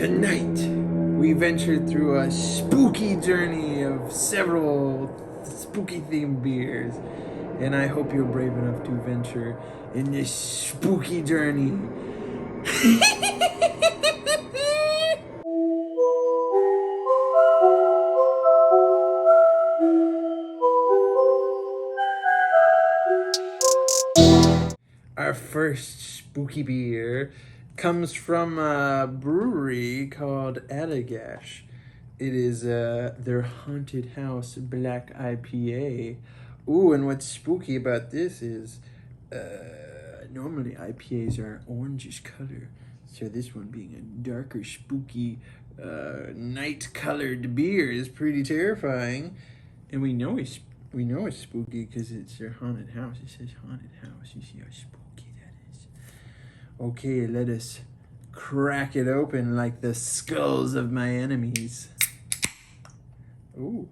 Tonight, we ventured through a spooky journey of several spooky themed beers, and I hope you're brave enough to venture in this spooky journey. Our first spooky beer comes from a brewery called Allagash. It is their Haunted House Black IPA. Ooh, and what's spooky about this is normally IPAs are orangish color, so this one being a darker, spooky, night-colored beer is pretty terrifying. And we know it's spooky because it's their haunted house. It says haunted house. You see how spooky that is. Okay, let us crack it open like the skulls of my enemies. Ooh.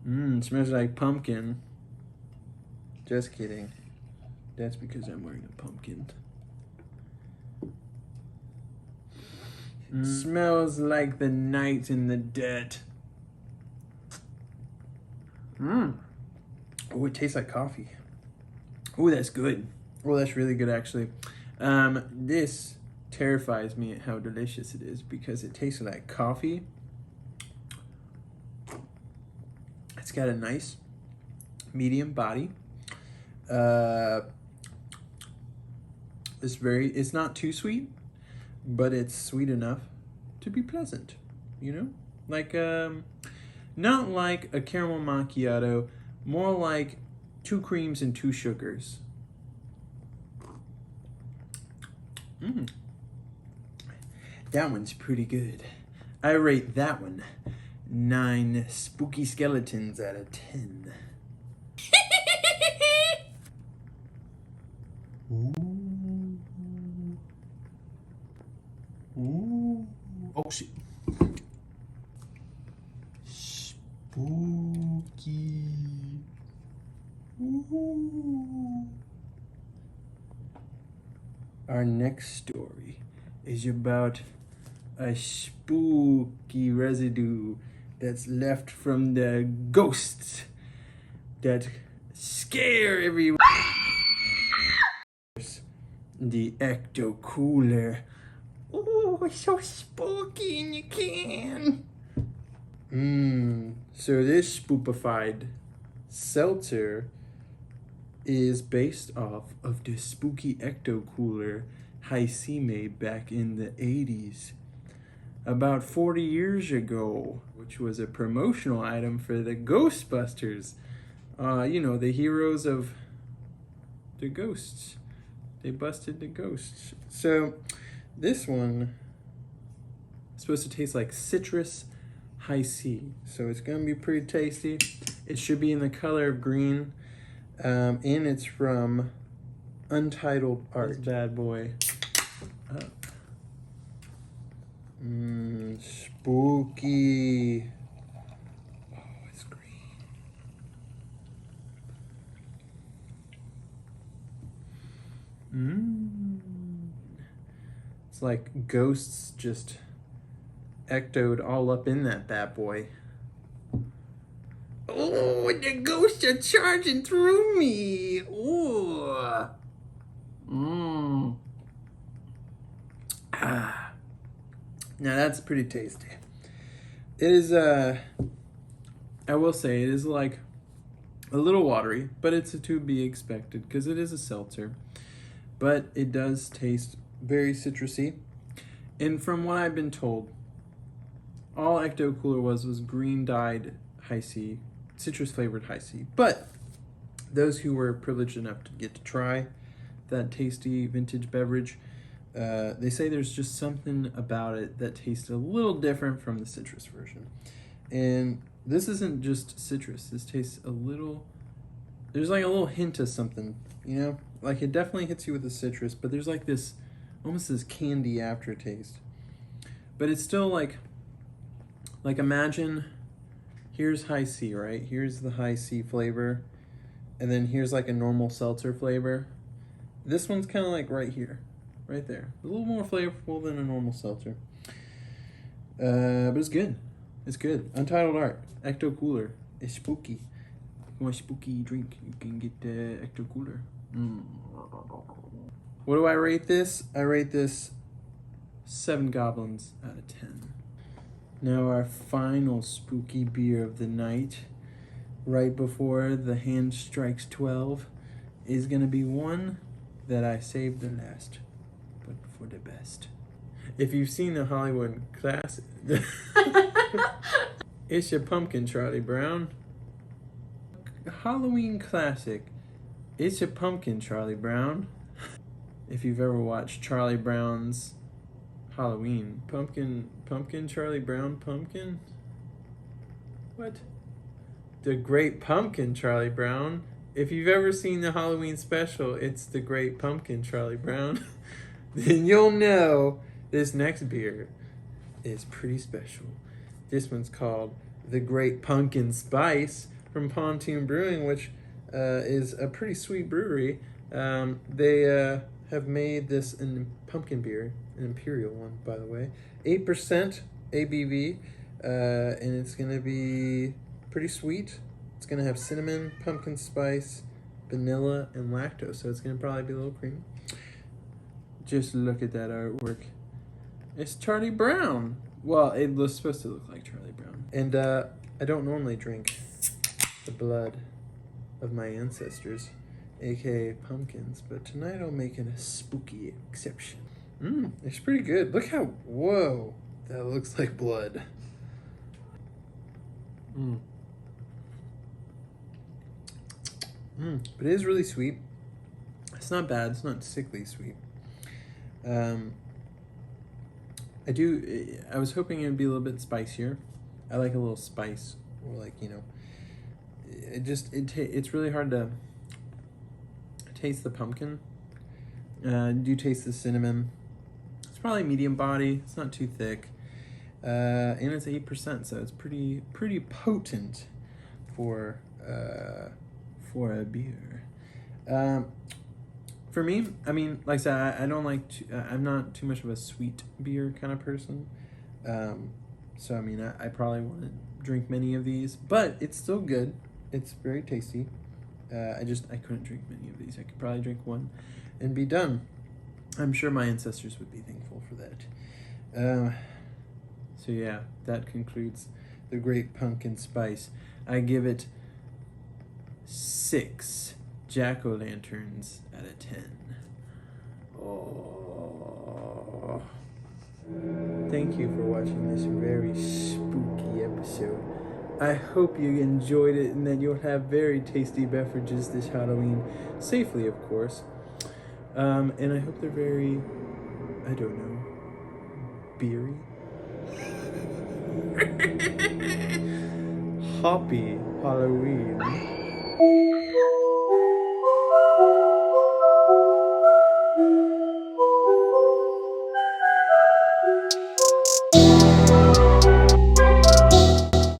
Smells like pumpkin. Just kidding. That's because I'm wearing a pumpkin. Smells like the night in the dead. Oh, it tastes like coffee. Oh, that's good. Oh, that's really good, actually. This terrifies me at how delicious it is because it tastes like coffee. It's got a nice medium body. It's not too sweet, but it's sweet enough to be pleasant, you know? Like, not like a caramel macchiato, more like 2 creams and 2 sugars. That one's pretty good. I rate that one 9 spooky skeletons out of 10. Ooh. Ooh. Oh shit. Spooky. Ooh. Our next story is about a spooky residue that's left from the ghosts that scare everyone. The Ecto cooler. Oh, it's so spooky in your can. So this spookified seltzer is based off of the spooky Ecto cooler High C made back in the 80s. About 40 years ago, which was a promotional item for the Ghostbusters. You know, the heroes of the ghosts. They busted the ghosts. So this one is supposed to taste like citrus high C. So it's gonna be pretty tasty. It should be in the color of green. And it's from Untitled Art. This bad boy up. Spooky. Oh, it's green. It's like ghosts just ectoed all up in that bad boy. Oh, the ghosts are charging through me. Ooh. Now that's pretty tasty. It is, I will say, it is like a little watery, but it's to be expected because it is a seltzer. But it does taste very citrusy. And from what I've been told, all Ecto Cooler was green dyed high C, citrus flavored high C. But those who were privileged enough to get to try that tasty vintage beverage, they say there's just something about it that tastes a little different from the citrus version. And this isn't just citrus. This tastes a little, there's like a little hint of something, you know? Like it definitely hits you with the citrus, but there's like this, almost this candy aftertaste. But it's still like imagine, here's high C, right? Here's the high C flavor. And then here's like a normal seltzer flavor. This one's kind of like right here. right there. A little more flavorful than a normal seltzer. But it's good. It's good. Untitled Art. Ecto Cooler. It's spooky. If you want a spooky drink, you can get Ecto Cooler. What do I rate this? I rate this 7 goblins out of 10. Now our final spooky beer of the night, right before the hand strikes 12, is going to be one that I saved the last, but for the best. If you've seen the Hollywood classic, it's your pumpkin, Charlie Brown. Halloween classic. It's your pumpkin, Charlie Brown. If you've ever watched Charlie Brown's Halloween, pumpkin, Charlie Brown, pumpkin? What? The Great Pumpkin, Charlie Brown. If you've ever seen the Halloween special, it's the Great Pumpkin, Charlie Brown. Then you'll know this next beer is pretty special. This one's called the Great Pumpkin Spice from Pontoon Brewing, which is a pretty sweet brewery. They have made this in pumpkin beer, an imperial one, by the way. 8% ABV, and it's going to be pretty sweet. It's going to have cinnamon, pumpkin spice, vanilla, and lactose, so it's going to probably be a little creamy. Just look at that artwork. It's Charlie Brown. Well, it was supposed to look like Charlie Brown. And I don't normally drink the blood of my ancestors, aka pumpkins, but tonight I'll make it a spooky exception. It's pretty good. Look how, whoa, that looks like blood. But it is really sweet. It's not bad. It's not sickly sweet. I was hoping it would be a little bit spicier. I like a little spice, or like, you know, it's really hard to taste the pumpkin. Do taste the cinnamon. It's probably medium body. It's not too thick, and it's 8%, so it's pretty potent for a beer. For me, I mean, like I said, I don't like. I'm not too much of a sweet beer kind of person. So I mean, I probably wouldn't drink many of these, but it's still good. It's very tasty. I couldn't drink many of these. I could probably drink one and be done. I'm sure my ancestors would be thankful for that. So yeah, that concludes the Great Pumpkin Spice. I give it 6 jack-o'-lanterns out of 10. Oh. Thank you for watching this very spooky episode. I hope you enjoyed it and that you'll have very tasty beverages this Halloween, safely of course. And I hope they're very, I don't know, beery? Hoppy Halloween.